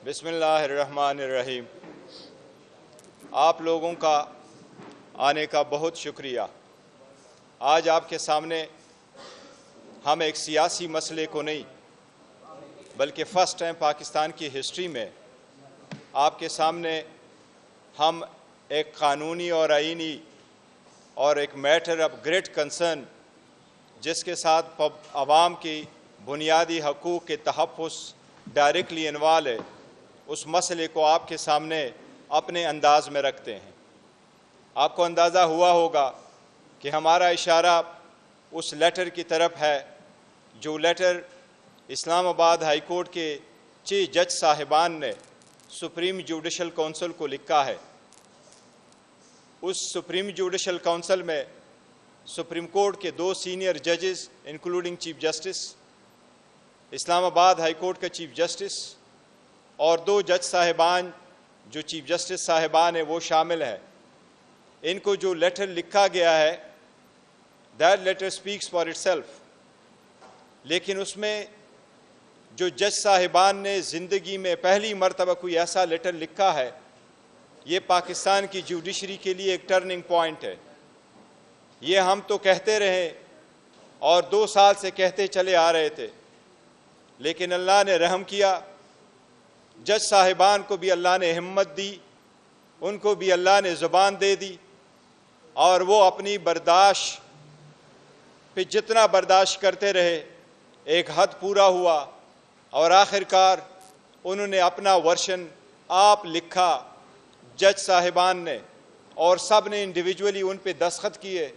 بسم اللہ الرحمن الرحیم۔ آپ لوگوں کا آنے کا بہت شکریہ۔ آج آپ کے سامنے ہم ایک سیاسی مسئلے کو نہیں بلکہ فرسٹ ٹائم پاکستان کی ہسٹری میں آپ کے سامنے ہم ایک قانونی اور آئینی اور ایک میٹر آف گریٹ کنسرن جس کے ساتھ عوام کی بنیادی حقوق کے تحفظ ڈائریکٹلی انوالو ہے، اس مسئلے کو آپ کے سامنے اپنے انداز میں رکھتے ہیں۔ آپ کو اندازہ ہوا ہوگا کہ ہمارا اشارہ اس لیٹر کی طرف ہے جو لیٹر اسلام آباد ہائی کورٹ کے چیف جج صاحبان نے سپریم جوڈیشل کونسل کو لکھا ہے۔ اس سپریم جوڈیشل کونسل میں سپریم کورٹ کے 2 سینئر ججز انکلوڈنگ چیف جسٹس، اسلام آباد ہائی کورٹ کا چیف جسٹس اور 2 جج صاحبان جو چیف جسٹس صاحبان ہیں وہ شامل ہیں۔ ان کو جو لیٹر لکھا گیا ہے that letter speaks for itself، لیکن اس میں جو جج صاحبان نے زندگی میں پہلی مرتبہ کوئی ایسا لیٹر لکھا ہے، یہ پاکستان کی جوڈیشری کے لیے ایک ٹرننگ پوائنٹ ہے۔ یہ ہم تو کہتے رہے اور 2 سال سے کہتے چلے آ رہے تھے، لیکن اللہ نے رحم کیا، جج صاحبان کو بھی اللہ نے ہمت دی، ان کو بھی اللہ نے زبان دے دی، اور وہ اپنی برداشت پہ جتنا برداشت کرتے رہے ایک حد پورا ہوا، اور آخر کار انہوں نے اپنا ورشن آپ لکھا جج صاحبان نے، اور سب نے انڈیویجولی ان پہ دستخط کیے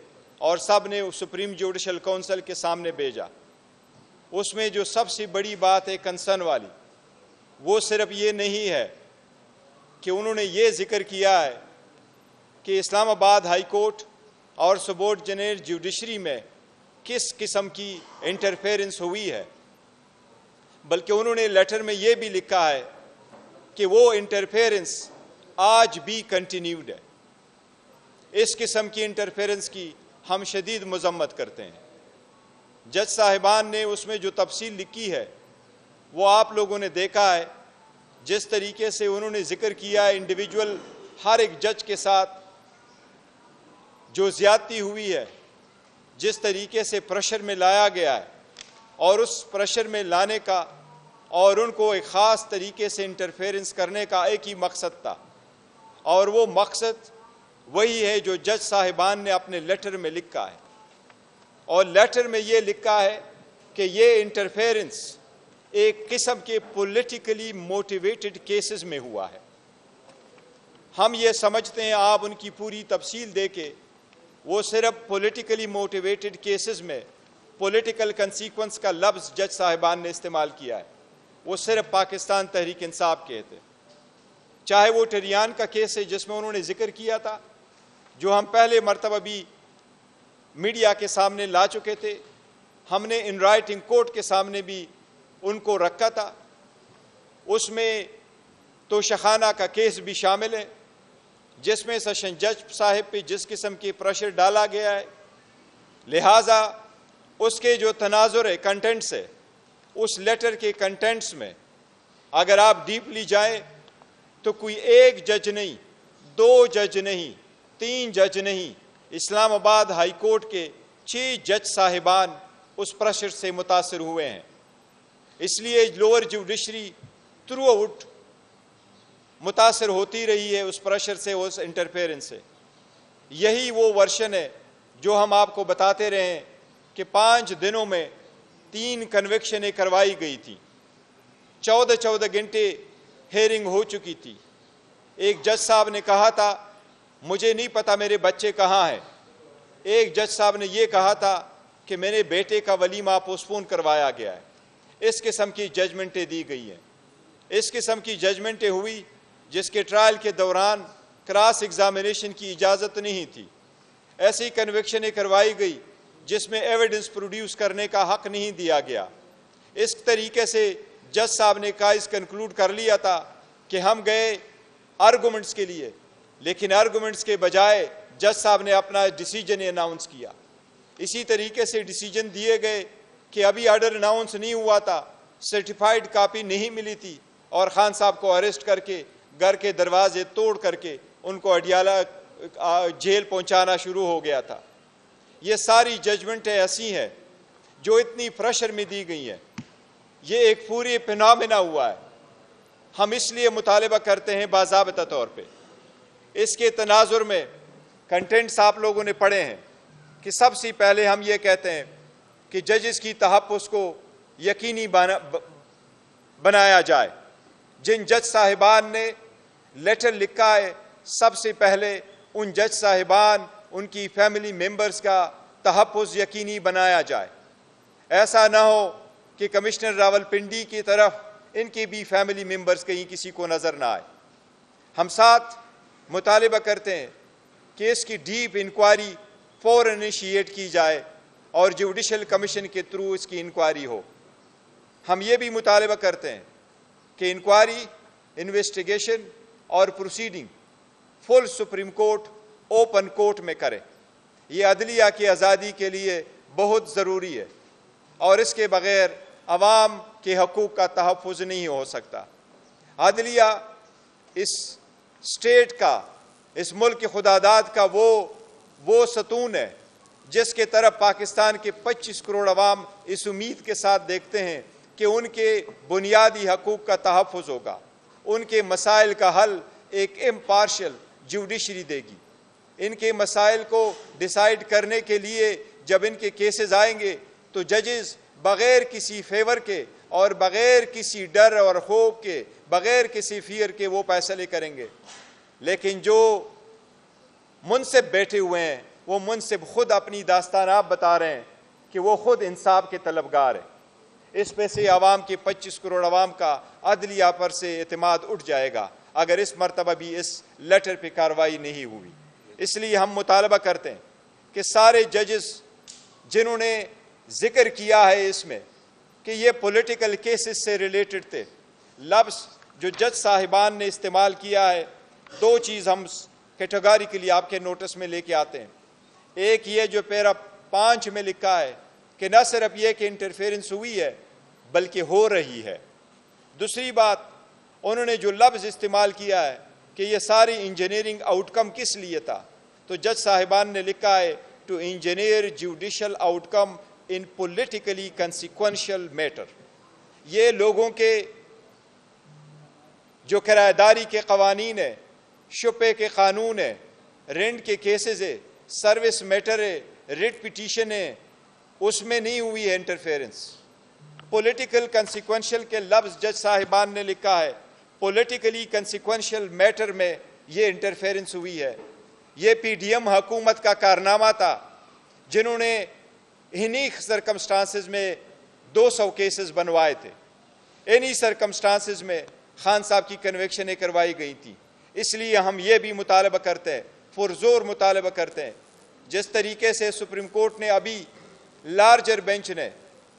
اور سب نے سپریم جوڈیشل کونسل کے سامنے بھیجا۔ اس میں جو سب سے بڑی بات ہے کنسرن والی، وہ صرف یہ نہیں ہے کہ انہوں نے یہ ذکر کیا ہے کہ اسلام آباد ہائی کورٹ اور سبارڈینیٹ جوڈیشری میں کس قسم کی انٹرفیرنس ہوئی ہے، بلکہ انہوں نے لیٹر میں یہ بھی لکھا ہے کہ وہ انٹرفیرنس آج بھی کنٹینیوڈ ہے۔ اس قسم کی انٹرفیرنس کی ہم شدید مذمت کرتے ہیں۔ جج صاحبان نے اس میں جو تفصیل لکھی ہے وہ آپ لوگوں نے دیکھا ہے، جس طریقے سے انہوں نے ذکر کیا ہے انڈیویجول ہر ایک جج کے ساتھ جو زیادتی ہوئی ہے، جس طریقے سے پریشر میں لایا گیا ہے، اور اس پریشر میں لانے کا اور ان کو ایک خاص طریقے سے انٹرفیرنس کرنے کا ایک ہی مقصد تھا، اور وہ مقصد وہی ہے جو جج صاحبان نے اپنے لیٹر میں لکھا ہے۔ اور لیٹر میں یہ لکھا ہے کہ یہ انٹرفیرنس ایک قسم کے پولیٹیکلی موٹیویٹڈ کیسز میں ہوا ہے۔ ہم یہ سمجھتے ہیں، آپ ان کی پوری تفصیل دے کے، وہ صرف پولیٹیکلی موٹیویٹڈ کیسز میں پولیٹیکل کنسیکوینس کا لفظ جج صاحبان نے استعمال کیا ہے، وہ صرف پاکستان تحریک انصاف کے تھے۔ چاہے وہ ٹریان کا کیس ہے جس میں انہوں نے ذکر کیا تھا، جو ہم پہلے مرتبہ بھی میڈیا کے سامنے لا چکے تھے، ہم نے ان رائٹنگ کورٹ کے سامنے بھی ان کو رکھا تھا، اس میں توشخانہ کا کیس بھی شامل ہے جس میں سیشن جج صاحب پہ جس قسم کی پریشر ڈالا گیا ہے، لہٰذا اس کے جو تناظر ہے، کنٹینٹس ہے، اس لیٹر کے کنٹینٹس میں اگر آپ ڈیپلی جائیں تو کوئی 1 جج نہیں، 2 جج نہیں، 3 جج نہیں، اسلام آباد ہائی کورٹ کے 6 جج صاحبان اس پریشر سے متاثر ہوئے ہیں۔ اس لیے لوور جوڈیشری تھرو آؤٹ متاثر ہوتی رہی ہے اس پریشر سے، اس انٹرفیرنس سے۔ یہی وہ ورشن ہے جو ہم آپ کو بتاتے رہے ہیں کہ 5 دنوں میں 3 کنوکشنیں کروائی گئی تھی، 14 گھنٹے ہیئرنگ ہو چکی تھی۔ ایک جج صاحب نے کہا تھا مجھے نہیں پتا میرے بچے کہاں ہیں، ایک جج صاحب نے یہ کہا تھا کہ میرے بیٹے کا ولیمہ پوسٹپون کروایا گیا ہے۔ اس قسم کی ججمنٹیں دی گئی ہیں، اس قسم کی ججمنٹیں ہوئی جس کے ٹرائل کے دوران کراس ایگزامینیشن کی اجازت نہیں تھی، ایسی کنوکشنیں کروائی گئی جس میں ایویڈنس پروڈیوس کرنے کا حق نہیں دیا گیا۔ اس طریقے سے جج صاحب نے کیس کنکلوڈ کر لیا تھا کہ ہم گئے آرگومنٹس کے لیے، لیکن آرگومنٹس کے بجائے جج صاحب نے اپنا ڈیسیجن اناؤنس کیا۔ اسی طریقے سے ڈیسیجن دیے گئے کہ ابھی آرڈر اناؤنس نہیں ہوا تھا، سرٹیفائیڈ کاپی نہیں ملی تھی، اور خان صاحب کو اریسٹ کر کے گھر کے دروازے توڑ کر کے ان کو اڈیالہ جیل پہنچانا شروع ہو گیا تھا۔ یہ ساری ججمنٹیں ایسی ہیں جو اتنی پریشر میں دی گئی ہیں، یہ ایک پوری فینامنا ہوا ہے۔ ہم اس لیے مطالبہ کرتے ہیں باضابطہ طور پہ، اس کے تناظر میں کنٹینٹس آپ لوگوں نے پڑھے ہیں کہ سب سے پہلے ہم یہ کہتے ہیں کہ ججز کی تحفظ کو یقینی بنایا جائے۔ جن جج صاحبان نے لیٹر لکھا ہے، سب سے پہلے ان جج صاحبان، ان کی فیملی ممبرز کا تحفظ یقینی بنایا جائے۔ ایسا نہ ہو کہ کمشنر راولپنڈی کی طرف ان کی بھی فیملی ممبرز کہیں کسی کو نظر نہ آئے۔ ہم ساتھ مطالبہ کرتے ہیں کہ اس کی ڈیپ انکوائری فوراً انیشیٹ کی جائے اور جوڈیشل کمیشن کے تھرو اس کی انکوائری ہو۔ ہم یہ بھی مطالبہ کرتے ہیں کہ انکوائری، انویسٹیگیشن اور پروسیڈنگ فل سپریم کورٹ اوپن کورٹ میں کرے۔ یہ عدلیہ کی آزادی کے لیے بہت ضروری ہے اور اس کے بغیر عوام کے حقوق کا تحفظ نہیں ہو سکتا۔ عدلیہ اس اسٹیٹ کا، اس ملک کی خداداد کا وہ ستون ہے جس کے طرف پاکستان کے 25 کروڑ عوام اس امید کے ساتھ دیکھتے ہیں کہ ان کے بنیادی حقوق کا تحفظ ہوگا، ان کے مسائل کا حل ایک امپارشل جوڈیشری دے گی۔ ان کے مسائل کو ڈیسائیڈ کرنے کے لیے جب ان کے کیسز آئیں گے تو ججز بغیر کسی فیور کے اور بغیر کسی ڈر اور خوف کے، بغیر کسی فیئر کے وہ فیصلے کریں گے۔ لیکن جو منصف بیٹھے ہوئے ہیں، وہ منصف خود اپنی داستان آپ بتا رہے ہیں کہ وہ خود انصاف کے طلبگار ہیں۔ اس پہ سے عوام کے 25 کروڑ عوام کا عدلیہ پر سے اعتماد اٹھ جائے گا اگر اس مرتبہ بھی اس لیٹر پہ کارروائی نہیں ہوئی۔ اس لیے ہم مطالبہ کرتے ہیں کہ سارے ججز جنہوں نے ذکر کیا ہے اس میں کہ یہ پولیٹیکل کیسز سے ریلیٹڈ تھے، لفظ جو جج صاحبان نے استعمال کیا ہے، دو چیز ہم کیٹیگوریکلی آپ کے نوٹس میں لے کے آتے ہیں۔ ایک یہ جو پیرا 5 میں لکھا ہے کہ نہ صرف یہ کہ انٹرفیرنس ہوئی ہے بلکہ ہو رہی ہے۔ دوسری بات، انہوں نے جو لفظ استعمال کیا ہے کہ یہ ساری انجینئرنگ آؤٹ کم کس لیے تھا، تو جج صاحبان نے لکھا ہے to engineer judicial outcome in politically consequential matter. یہ لوگوں کے جو کرایہ داری کے قوانین ہیں، شپے کے قانون ہیں، رینٹ کے کیسز ہے، سروس میٹر ہے، ریٹ پٹیشن ہے، اس میں نہیں ہوئی ہے انٹرفیرنس۔ پولیٹیکل کنسیکوینشل کے لفظ جج صاحبان نے لکھا ہے، پولیٹیکلی کنسیکوینشل میٹر میں یہ انٹرفیرنس ہوئی ہے۔ یہ پی ڈی ایم حکومت کا کارنامہ تھا جنہوں نے انہی سرکمسٹانسز میں 200 کیسز بنوائے تھے۔ انہی سرکمسٹانسز میں خان صاحب کی کنویکشنیں کروائی گئی تھیں۔ اس لیے ہم یہ بھی مطالبہ کرتے ہیں، پرزور مطالبہ کرتے ہیں، جس طریقے سے سپریم کورٹ نے ابھی لارجر بینچ نے،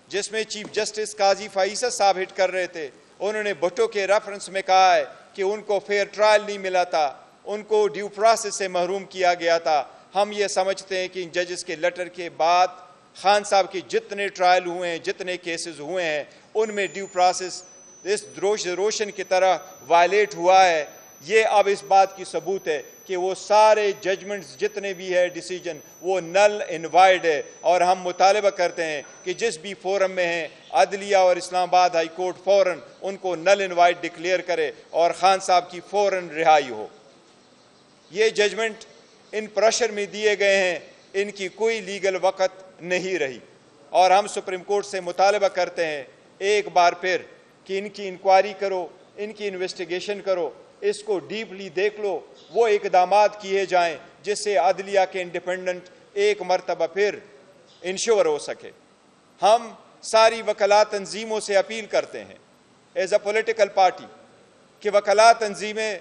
جس میں چیف جسٹس قاضی فائصہ صاحب ہٹ کر رہے تھے، انہوں نے بھٹو کے ریفرنس میں کہا ہے کہ ان کو فیئر ٹرائل نہیں ملا تھا، ان کو ڈیو پروسیس سے محروم کیا گیا تھا۔ ہم یہ سمجھتے ہیں کہ ان ججز کے لیٹر کے بعد خان صاحب کے جتنے ٹرائل ہوئے ہیں، جتنے کیسز ہوئے ہیں، ان میں ڈیو پروسیس اس روشن کی طرح وائلیٹ ہوا ہے۔ یہ اب اس بات کی ثبوت ہے کہ وہ سارے ججمنٹس جتنے بھی ہے ڈیسیجن وہ نل انوائڈ ہے، اور ہم مطالبہ کرتے ہیں کہ جس بھی فورم میں ہیں عدلیہ اور اسلام آباد ہائی کورٹ فوراً ان کو نل انوائڈ ڈکلیئر کرے اور خان صاحب کی فوراً رہائی ہو۔ یہ ججمنٹ ان پریشر میں دیے گئے ہیں، ان کی کوئی لیگل وقت نہیں رہی، اور ہم سپریم کورٹ سے مطالبہ کرتے ہیں ایک بار پھر کہ ان کی انکوائری کرو، ان کی انویسٹیگیشن کرو، اس کو ڈیپلی دیکھ لو، وہ اقدامات کیے جائیں جس سے عدلیہ کے انڈیپینڈنٹ ایک مرتبہ پھر انشور ہو سکے۔ ہم ساری وکلاء تنظیموں سے اپیل کرتے ہیں ایز اے پولیٹیکل پارٹی کہ وکلاء تنظیمیں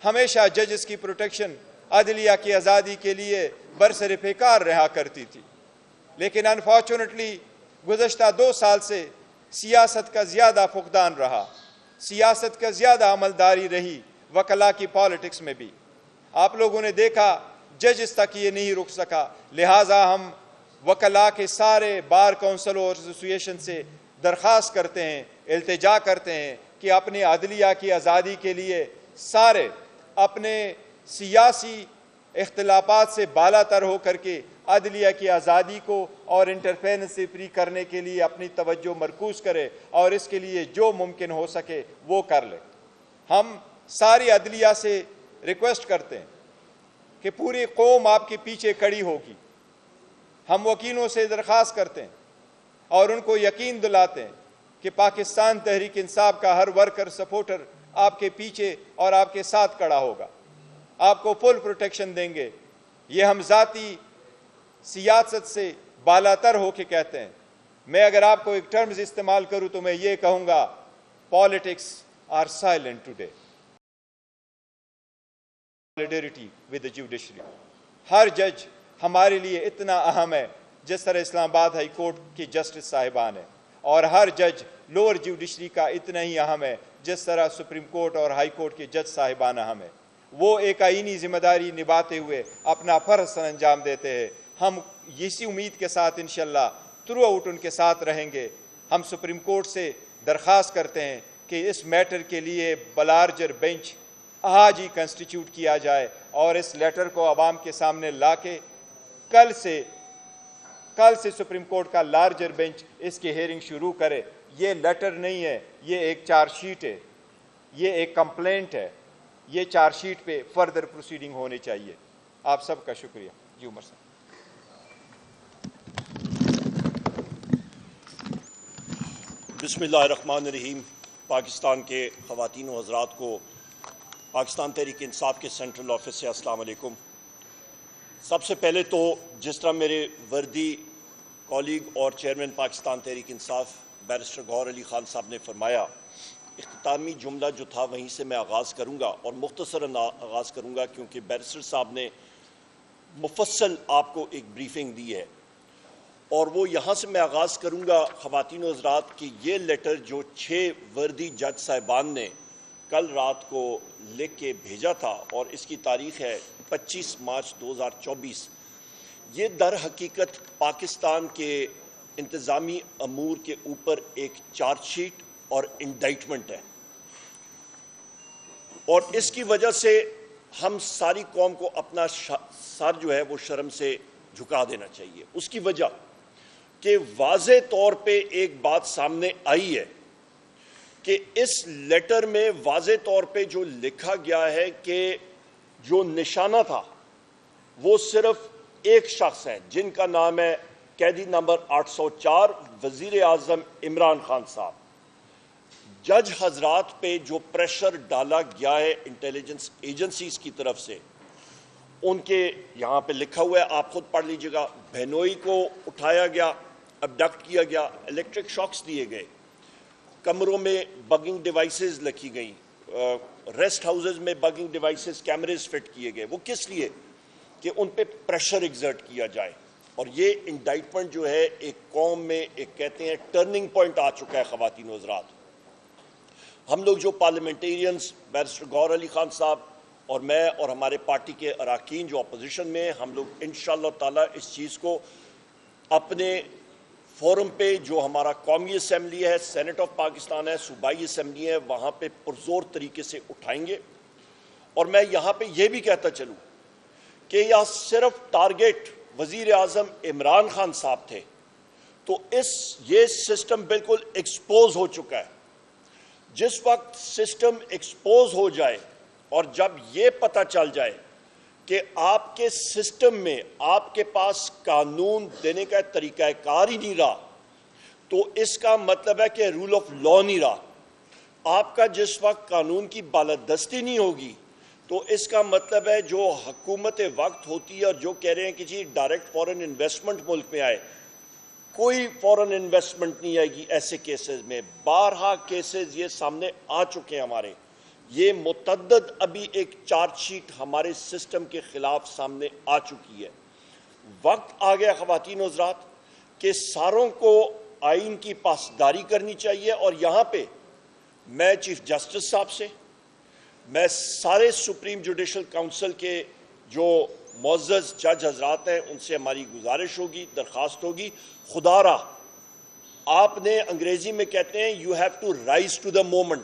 ہمیشہ ججز کی پروٹیکشن، عدلیہ کی آزادی کے لیے برسر پیکار رہا کرتی تھی، لیکن انفارچونیٹلی گزشتہ 2 سال سے سیاست کا زیادہ فقدان رہا، سیاست کا زیادہ عملداری رہی وکلاء کی پالیٹکس میں بھی۔ آپ لوگوں نے دیکھا ججز تک یہ نہیں رک سکا، لہٰذا ہم وکلاء کے سارے بار کونسل اور ایسوسی ایشن سے درخواست کرتے ہیں، التجا کرتے ہیں کہ اپنے عدلیہ کی آزادی کے لیے سارے اپنے سیاسی اختلافات سے بالا تر ہو کر کے عدلیہ کی آزادی کو اور انٹرفیرنس سے فری کرنے کے لیے اپنی توجہ مرکوز کرے اور اس کے لیے جو ممکن ہو سکے وہ کر لے۔ ہم ساری عدلیہ سے ریکویسٹ کرتے ہیں کہ پوری قوم آپ کے پیچھے کھڑی ہوگی۔ ہم وکیلوں سے درخواست کرتے ہیں اور ان کو یقین دلاتے ہیں کہ پاکستان تحریک انصاف کا ہر ورکر سپورٹر آپ کے پیچھے اور آپ کے ساتھ کھڑا ہوگا، آپ کو فل پروٹیکشن دیں گے۔ یہ ہم ذاتی سیاست سے بالاتر ہو کے کہتے ہیں۔ میں اگر آپ کو ایک ٹرمز استعمال کروں تو میں یہ کہوں گا، politics are silent today. solidarity with the judiciary۔ ہر جج ہمارے لیے اتنا اہم ہے جس طرح اسلام آباد ہائی کورٹ کی جسٹس صاحبان ہیں، اور ہر جج لوور جوڈیشری کا اتنا ہی اہم ہے جس طرح سپریم کورٹ اور ہائی کورٹ کے جج صاحبان اہم ہیں۔ وہ ایک آئینی ذمہ داری نبھاتے ہوئے اپنا فرض سر انجام دیتے ہیں۔ ہم اسی امید کے ساتھ انشاءاللہ تھرو آؤٹ ان کے ساتھ رہیں گے۔ ہم سپریم کورٹ سے درخواست کرتے ہیں کہ اس میٹر کے لیے بلارجر بینچ آج ہی کنسٹیٹیوٹ کیا جائے اور اس لیٹر کو عوام کے سامنے لا کے کل سے سپریم کورٹ کا لارجر بینچ اس کی ہیئرنگ شروع کرے۔ یہ لیٹر نہیں ہے، یہ ایک چارج شیٹ ہے، یہ ایک کمپلینٹ ہے۔ یہ چارج شیٹ پہ فردر پروسیڈنگ ہونے چاہیے۔ آپ سب کا شکریہ۔ جی عمر صاحب۔ بسم اللہ الرحمن الرحیم۔ پاکستان کے خواتین و حضرات کو پاکستان تحریک انصاف کے سینٹرل آفس سے السلام علیکم۔ سب سے پہلے تو جس طرح میرے وردی کولیگ اور چیئرمین پاکستان تحریک انصاف بیرسٹر گوہر علی خان صاحب نے فرمایا، اختتامی جملہ جو تھا وہیں سے میں آغاز کروں گا اور مختصراً آغاز کروں گا کیونکہ بیرسٹر صاحب نے مفصل آپ کو ایک بریفنگ دی ہے، اور وہ یہاں سے میں آغاز کروں گا خواتین و حضرات کہ یہ لیٹر جو 6 وردی جج صاحبان نے کل رات کو لکھ کے بھیجا تھا اور اس کی تاریخ ہے 25 مارچ 2024، یہ در حقیقت پاکستان کے انتظامی امور کے اوپر ایک چارج شیٹ اور انڈائٹمنٹ ہے، اور اس کی وجہ سے ہم ساری قوم کو اپنا سر جو ہے وہ شرم سے جھکا دینا چاہیے۔ اس کی وجہ کہ واضح طور پہ ایک بات سامنے آئی ہے کہ اس لیٹر میں واضح طور پہ جو لکھا گیا ہے کہ جو نشانہ تھا وہ صرف ایک شخص ہے جن کا نام ہے قیدی نمبر 804 وزیر اعظم عمران خان صاحب۔ جج حضرات پہ جو پریشر ڈالا گیا ہے انٹیلیجنس ایجنسیز کی طرف سے، ان کے یہاں پہ لکھا ہوا ہے، آپ خود پڑھ لیجئے گا۔ بہنوئی کو اٹھایا گیا، ابڈکٹ کیا گیا، الیکٹرک شاکس دیے گئے، کمروں میں بگنگ ڈیوائسز لکھی گئیں، ریسٹ ہاؤسز میں بگنگ ڈیوائسز کیمریز فٹ کیے گئے۔ وہ کس لیے؟ کہ ان پہ پریشر ایگزرٹ کیا جائے۔ اور یہ انڈائٹمنٹ جو ہے ایک قوم میں ایک کہتے ہیں ٹرننگ پوائنٹ آ چکا ہے۔ خواتین و حضرات، ہم لوگ جو پارلیمنٹیرینز بیرسٹر گوہر علی خان صاحب اور میں اور ہمارے پارٹی کے اراکین جو اپوزیشن میں ہیں، ہم لوگ انشاءاللہ تعالی اس چیز کو اپنے فورم پہ جو ہمارا قومی اسمبلی ہے، سینٹ آف پاکستان ہے، صوبائی اسمبلی ہے، وہاں پہ پرزور طریقے سے اٹھائیں گے۔ اور میں یہاں پہ یہ بھی کہتا چلوں کہ یہ صرف ٹارگیٹ وزیر اعظم عمران خان صاحب تھے، تو یہ سسٹم بالکل ایکسپوز ہو چکا ہے۔ جس وقت سسٹم ایکسپوز ہو جائے اور جب یہ پتہ چل جائے کہ آپ کے سسٹم میں آپ کے پاس قانون دینے کا طریقہ کار ہی نہیں رہا، تو اس کا مطلب ہے کہ رول آف لا نہیں رہا۔ آپ کا جس وقت قانون کی بالادستی نہیں ہوگی تو اس کا مطلب ہے جو حکومت وقت ہوتی ہے اور جو کہہ رہے ہیں کہ جی ڈائریکٹ فورن انویسٹمنٹ ملک میں آئے، کوئی فورن انویسٹمنٹ نہیں آئے گی۔ ایسے کیسز میں بارہا کیسز یہ سامنے آ چکے ہیں ہمارے، یہ متعدد ابھی ایک چارج شیٹ ہمارے سسٹم کے خلاف سامنے آ چکی ہے۔ وقت آ گیا خواتین و حضرات کہ ساروں کو آئین کی پاسداری کرنی چاہیے، اور یہاں پہ میں چیف جسٹس صاحب سے، میں سارے سپریم جوڈیشل کونسل کے جو معزز جج حضرات ہیں ان سے ہماری گزارش ہوگی، درخواست ہوگی، خدا را آپ نے انگریزی میں کہتے ہیں you have to rise to the moment,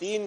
3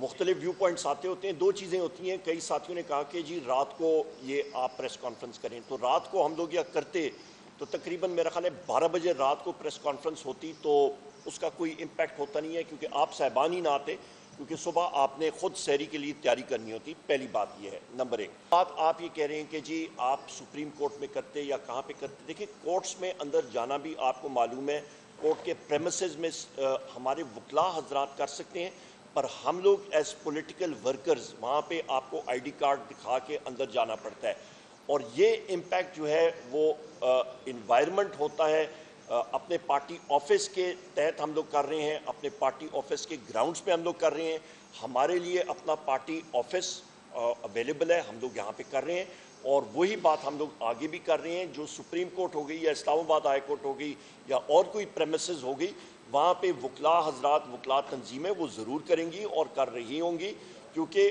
مختلف ویو پوائنٹس آتے ہوتے ہیں. دو چیزیں ہوتی ہیں. کئی ساتھیوں نے کہا کہ جی رات کو یہ آپ پریس کانفرنس کریں, تو رات کو ہم لوگ یہ کرتے تو تقریباً میرا خیال ہے 12 بجے رات کو پریس کانفرنس ہوتی تو اس کا کوئی امپیکٹ ہوتا نہیں ہے, کیونکہ آپ صاحبان ہی نہ آتے, کیونکہ صبح آپ نے خود سحری کے لیے تیاری کرنی ہوتی. پہلی بات یہ ہے. نمبر 1 بات آپ یہ کہہ رہے ہیں کہ جی آپ سپریم کورٹ میں کرتے یا کہاں پہ کرتے. دیکھیں کورٹس میں اندر جانا بھی آپ کو معلوم ہے, کورٹ کے پریمیسز میں ہمارے وکلاء حضرات کر سکتے ہیں, پر ہم لوگ ایز پولیٹیکل ورکرز وہاں پہ آپ کو آئی ڈی کارڈ دکھا کے اندر جانا پڑتا ہے. اور یہ امپیکٹ جو ہے وہ انوائرمنٹ ہوتا ہے. اپنے پارٹی آفس کے تحت ہم لوگ کر رہے ہیں, اپنے پارٹی آفس کے گراؤنڈز پہ ہم لوگ کر رہے ہیں. ہمارے لیے اپنا پارٹی آفس اویلیبل ہے, ہم لوگ یہاں پہ کر رہے ہیں. اور وہی بات ہم لوگ آگے بھی کر رہے ہیں. جو سپریم کورٹ ہو گئی یا اسلام آباد ہائی کورٹ ہو گئی یا اور کوئی پریمیسز ہو گئی, وہاں پہ وکلاء حضرات, وکلاء تنظیمیں وہ ضرور کریں گی اور کر رہی ہوں گی, کیونکہ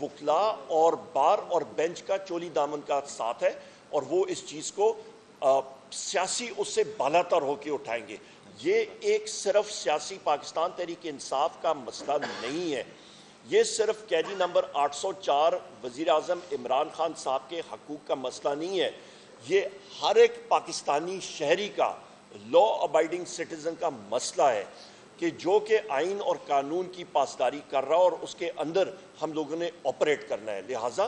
وکلاء اور بار اور بینچ کا چولی دامن کا ساتھ ہے, اور وہ اس چیز کو سیاسی اس سے بالاتر ہو کے اٹھائیں گے. یہ ایک صرف سیاسی پاکستان تحریک انصاف کا مسئلہ نہیں ہے, یہ صرف قیدی نمبر 804 وزیر اعظم عمران خان صاحب کے حقوق کا مسئلہ نہیں ہے, یہ ہر ایک پاکستانی شہری کا, لا ابائڈنگ سٹیزن کا مسئلہ ہے, کہ جو کہ آئین اور قانون کی پاسداری کر رہا اور اس کے اندر ہم لوگوں نے آپریٹ کرنا ہے. لہٰذا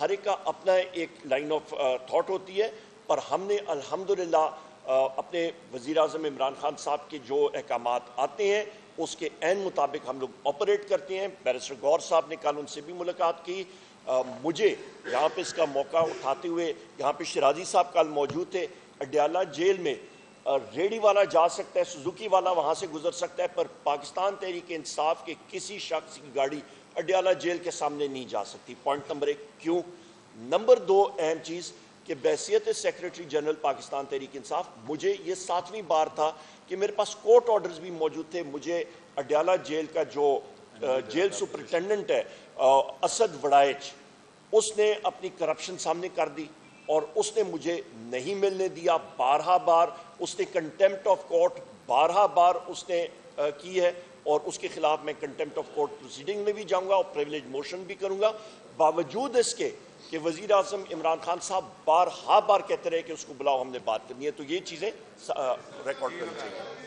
ہر ایک کا اپنا ایک لائن آف تھاٹ ہوتی ہے, پر ہم نے الحمدللہ اپنے وزیر اعظم عمران خان صاحب کے جو احکامات آتے ہیں اس کے عین مطابق ہم لوگ آپریٹ کرتے ہیں. بیرسٹر غور صاحب نے کل ان سے بھی ملاقات کی. مجھے یہاں پہ اس کا موقع اٹھاتے ہوئے, یہاں پہ شرازی صاحب کل موجود تھے, اڈیالہ جیل میں ریڈی والا جا سکتا ہے, سزوکی والا وہاں سے گزر سکتا ہے, پر پاکستان تحریک انصاف کے کسی شخص کی گاڑی اڈیالہ جیل کے سامنے نہیں جا سکتی. Point number 1. کیوں؟ نمبر 2 اہم چیز کہ بحیثیت سیکریٹری جنرل پاکستان تحریک انصاف مجھے یہ 7ویں بار تھا کہ میرے پاس کورٹ آرڈرز بھی موجود تھے. مجھے اڈیالہ جیل کا جو جیل سپرنٹینڈنٹ ہے اسد وڑائچ, اس نے اپنی کرپشن سامنے کر دی اور اس نے مجھے نہیں ملنے دیا. بارہا بار اس نے کنٹیمپٹ آف کورٹ بارہا بار اس نے کی ہے, اور اس کے خلاف میں کنٹیمپٹ آف کورٹ پروسیڈنگ میں بھی جاؤں گا اور پریویلیج موشن بھی کروں گا, باوجود اس کے کہ وزیر اعظم عمران خان صاحب بارہا بار کہتے رہے کہ اس کو بلاؤ, ہم نے بات کرنی ہے. تو یہ چیزیں ریکارڈ کرنی چاہیے.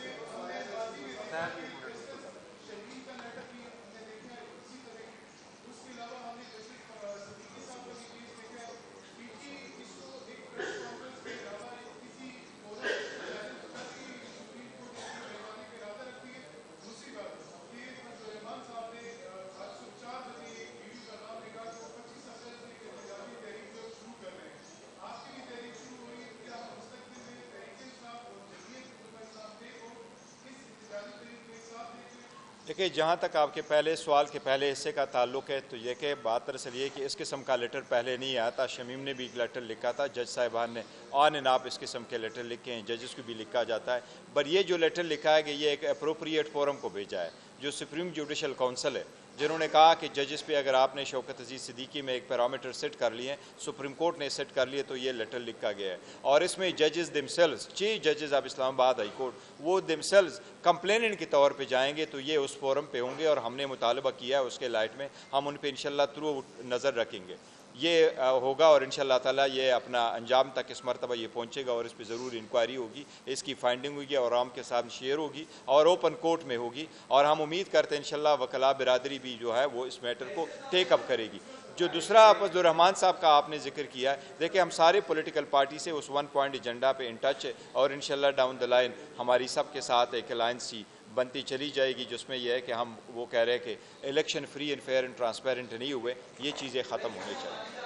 دیکھیے جہاں تک آپ کے پہلے سوال کے پہلے حصے کا تعلق ہے, تو یہ کہ بات دراصل یہ کہ اس قسم کا لیٹر پہلے نہیں آیا تھا. شمیم نے بھی ایک لیٹر لکھا تھا, جج صاحبان نے آن اینڈ آپ اس قسم کے لیٹر لکھے ہیں, ججز کو بھی لکھا جاتا ہے. پر یہ جو لیٹر لکھا ہے کہ یہ ایک اپروپریٹ فورم کو بھیجا ہے, جو سپریم جوڈیشل کونسل ہے, جنہوں نے کہا کہ ججز پہ اگر آپ نے شوکت عزیز صدیقی میں ایک پیرامیٹر سیٹ کر لیے, سپریم کورٹ نے سیٹ کر لیے, تو یہ لیٹر لکھا گیا ہے. اور اس میں ججز دمسیلز, چیف ججز آف اسلام آباد ہائی کورٹ, وہ دمسیلز کمپلیننٹ کے طور پہ جائیں گے, تو یہ اس فورم پہ ہوں گے, اور ہم نے مطالبہ کیا ہے اس کے لائٹ میں, ہم ان پہ انشاءاللہ تھرو نظر رکھیں گے. یہ ہوگا اور انشاءاللہ تعالیٰ یہ اپنا انجام تک اس مرتبہ یہ پہنچے گا, اور اس پہ ضرور انکوائری ہوگی, اس کی فائنڈنگ ہوگی اور عوام کے ساتھ شیئر ہوگی اور اوپن کورٹ میں ہوگی. اور ہم امید کرتے ہیں انشاءاللہ وکلاء برادری بھی جو ہے وہ اس میٹر کو ٹیک اپ کرے گی. جو دوسرا فضل الرحمان صاحب کا آپ نے ذکر کیا ہے, دیکھیں ہم سارے پولیٹیکل پارٹی سے اس 1 پوائنٹ ایجنڈا پہ ان ٹچ ہے, اور انشاءاللہ ڈاؤن دا لائن ہماری سب کے ساتھ ایک الائنس بنتی چلی جائے گی, جس میں یہ ہے کہ ہم وہ کہہ رہے ہیں کہ election free and fair and transparent نہیں ہوئے, یہ چیزیں ختم ہونے چاہیے.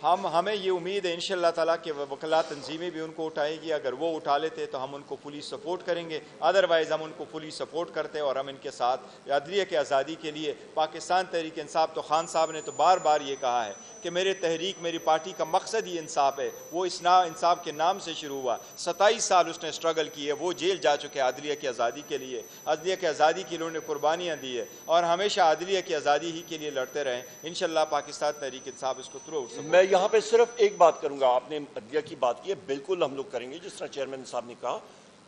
ہمیں یہ امید ہے انشاءاللہ تعالیٰ کہ وکلا تنظیمیں بھی ان کو اٹھائیں گی. اگر وہ اٹھا لیتے تو ہم ان کو فلی سپورٹ کریں گے, ادروائز ہم ان کو فلی سپورٹ کرتے اور ہم ان کے ساتھ عدلیہ کی آزادی کے لیے. پاکستان تحریک انصاف تو خان صاحب نے تو بار بار یہ کہا ہے کہ میرے تحریک میری پارٹی کا مقصد ہی انصاف ہے. وہ انصاف کے نام سے شروع ہوا. 27 سال اس نے اسٹرگل کی ہے. وہ جیل جا چکے عدلیہ کی آزادی کے لیے. عدلیہ کی آزادی کے لیے انہوں نے قربانیاں دی ہے اور ہمیشہ عدلیہ کی آزادی ہی کے لیے لڑتے رہیں. انشاءاللہ پاکستان تحریک انصاف اس کو تھرو. میں یہاں پہ صرف ایک بات کروں گا. آپ نے عدلیہ کی بات کی ہے, بالکل ہم لوگ کریں گے جس طرح چیئرمین صاحب نے کہا,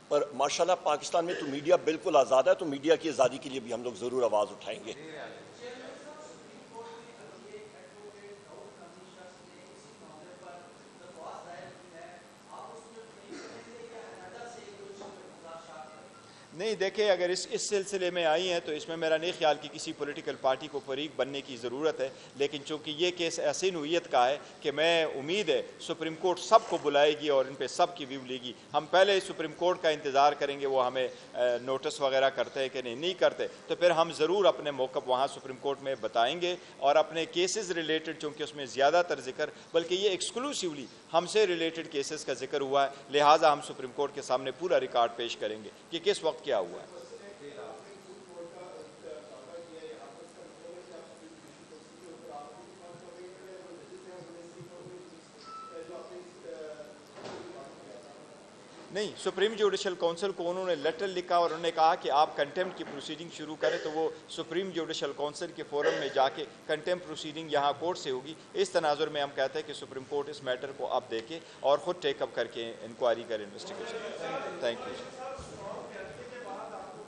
پر ماشاءاللہ پاکستان میں تو میڈیا بالکل آزاد ہے, تو میڈیا کی آزادی کے لیے بھی ہم لوگ ضرور آواز اٹھائیں گے. نہیں دیکھیں, اگر اس سلسلے میں آئی ہیں تو اس میں میرا نہیں خیال کہ کسی پولیٹیکل پارٹی کو فریق بننے کی ضرورت ہے. لیکن چونکہ یہ کیس ایسی نوعیت کا ہے کہ میں امید ہے سپریم کورٹ سب کو بلائے گی اور ان پہ سب کی ویو لے گی. ہم پہلے سپریم کورٹ کا انتظار کریں گے وہ ہمیں نوٹس وغیرہ کرتے ہیں کہ نہیں کرتے, تو پھر ہم ضرور اپنے موقف وہاں سپریم کورٹ میں بتائیں گے اور اپنے کیسز ریلیٹڈ, چونکہ اس میں زیادہ تر ذکر بلکہ یہ ایکسکلوسیولی ہم سے ریلیٹڈ کیسز کا ذکر ہوا ہے, لہٰذا ہم سپریم کورٹ کے سامنے پورا ریکارڈ پیش کریں گے کہ کس وقت کیا ہوا ہے. نہیں, سپریم جوڈیشل کونسل کو انہوں نے لیٹر لکھا اور انہوں نے کہا کہ آپ کنٹیمپٹ کی پروسیڈنگ شروع کریں, تو وہ سپریم جوڈیشل کونسل کے فورم میں جا کے کنٹیمپٹ پروسیڈنگ یہاں کورٹ سے ہوگی. اس تناظر میں ہم کہتے ہیں کہ سپریم کورٹ اس میٹر کو اب دیکھے اور خود ٹیک اپ کر کے انکوائری کرے, انویسٹیگیشن. Thank you.